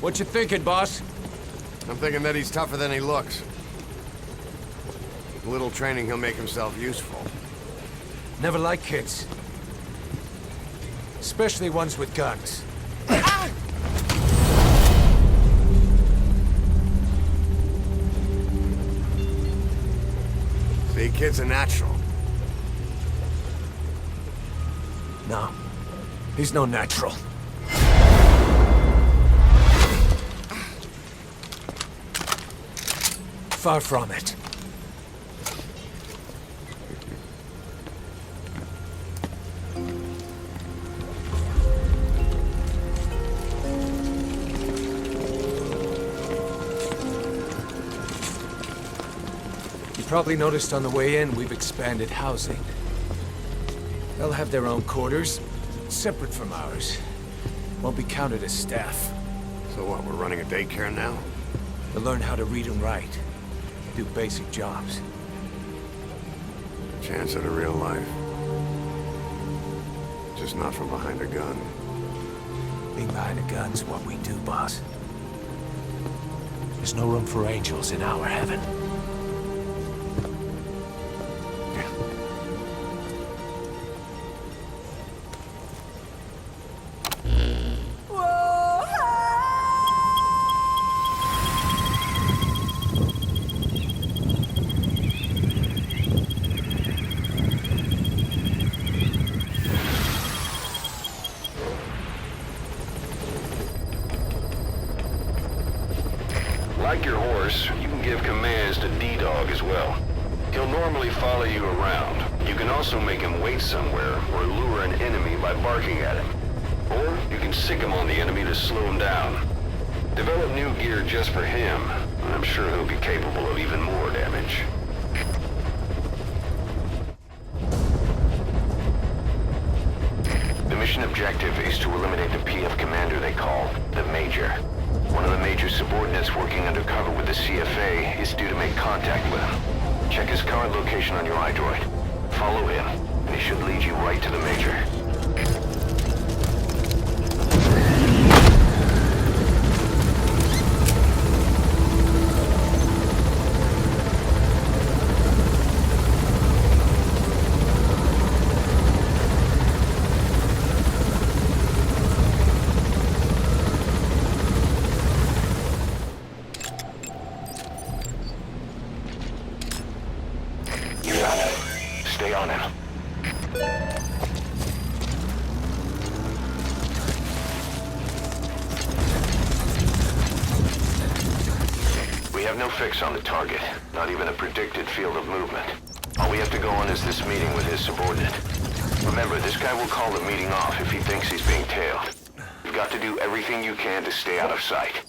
What you thinking, boss? I'm thinking that he's tougher than he looks. With a little training, he'll make himself useful. Never like kids. Especially ones with guns. See, kid's a natural. No. He's no natural. Far from it. You probably noticed on the way in, we've expanded housing. They'll have their own quarters, separate from ours. Won't be counted as staff. So what, we're running a daycare now? They'll learn how to read and write. Do basic jobs. Chance at a real life. Just not from behind a gun. Being behind a gun's what we do, boss. There's no room for angels in our heaven. Like your horse, you can give commands to D-Dog as well. He'll normally follow you around. You can also make him wait somewhere or lure an enemy by barking at him. Or you can sick him on the enemy to slow him down. Develop new gear just for him. I'm sure he'll be capable of even more damage. The mission objective is to eliminate the PF commander they call the Major. One of the Major's subordinates working undercover with the CFA is due to make contact with him. Check his current location on your iDroid. Follow him, and he should lead you right to the Major. Stay on him. We have no fix on the target, not even a predicted field of movement. All we have to go on is this meeting with his subordinate. Remember, this guy will call the meeting off if he thinks he's being tailed. You've got to do everything you can to stay out of sight.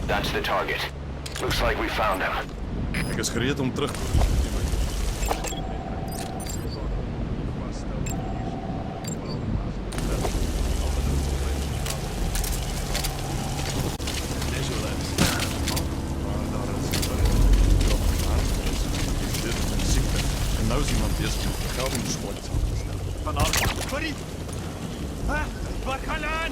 That's the target. Looks like we found him. Ik is gereed om terug te En nou is iemand bezig met vergelding de schuld te stellen. Vanavond. Sorry. Waar gaan aan?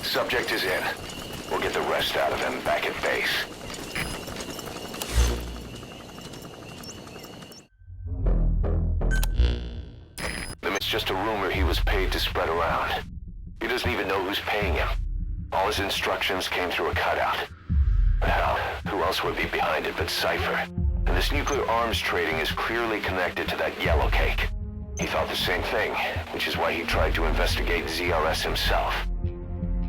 Subject is in. We'll get the rest out of him back at base. It's just a rumor he was paid to spread around. He doesn't even know who's paying him. All his instructions came through a cutout. Hell, who else would be behind it but Cypher? And this nuclear arms trading is clearly connected to that yellow cake. He thought the same thing, which is why he tried to investigate ZRS himself.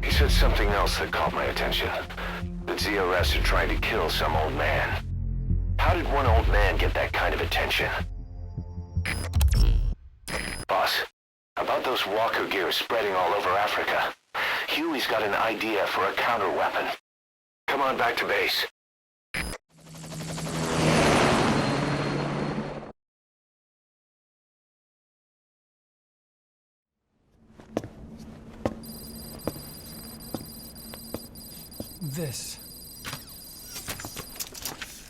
He said something else that caught my attention. That ZRS are trying to kill some old man. How did one old man get that kind of attention? Boss, about those walker gears spreading all over Africa, Huey's got an idea for a counter-weapon. Come on back to base. This.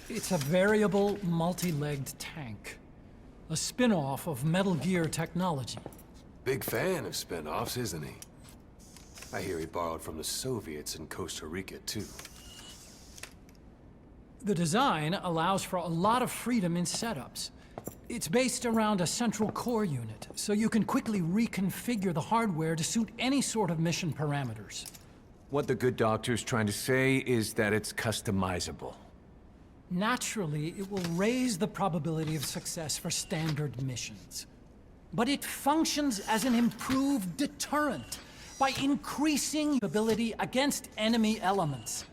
It's a variable, multi-legged tank. A spin-off of Metal Gear technology. Big fan of spin-offs, isn't he? I hear he borrowed from the Soviets in Costa Rica, too. The design allows for a lot of freedom in setups. It's based around a central core unit, so you can quickly reconfigure the hardware to suit any sort of mission parameters. What the good doctor's trying to say is that it's customizable. Naturally, it will raise the probability of success for standard missions. But it functions as an improved deterrent by increasing ability against enemy elements.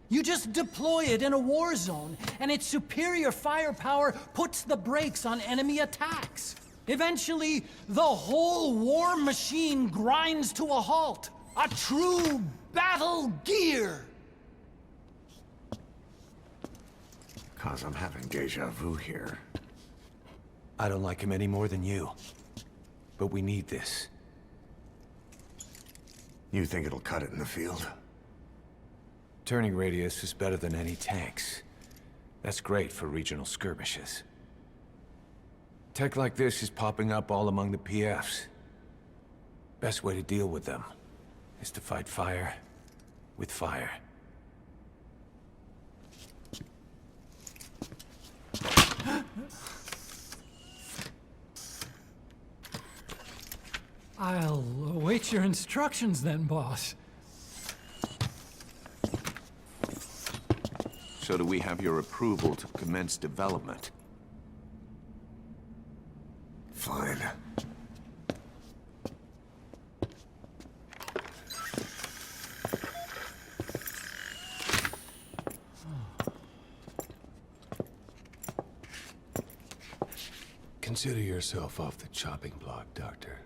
You just deploy it in a war zone, and its superior firepower puts the brakes on enemy attacks. Eventually, the whole war machine grinds to a halt. A true battle gear! Cause I'm having deja vu here. I don't like him any more than you. But we need this. You think it'll cut it in the field? Turning radius is better than any tanks. That's great for regional skirmishes. Tech like this is popping up all among the PFs. Best way to deal with them is to fight fire with fire. I'll await your instructions then, boss. So do we have your approval to commence development? Fine. Consider yourself off the chopping block, Doctor.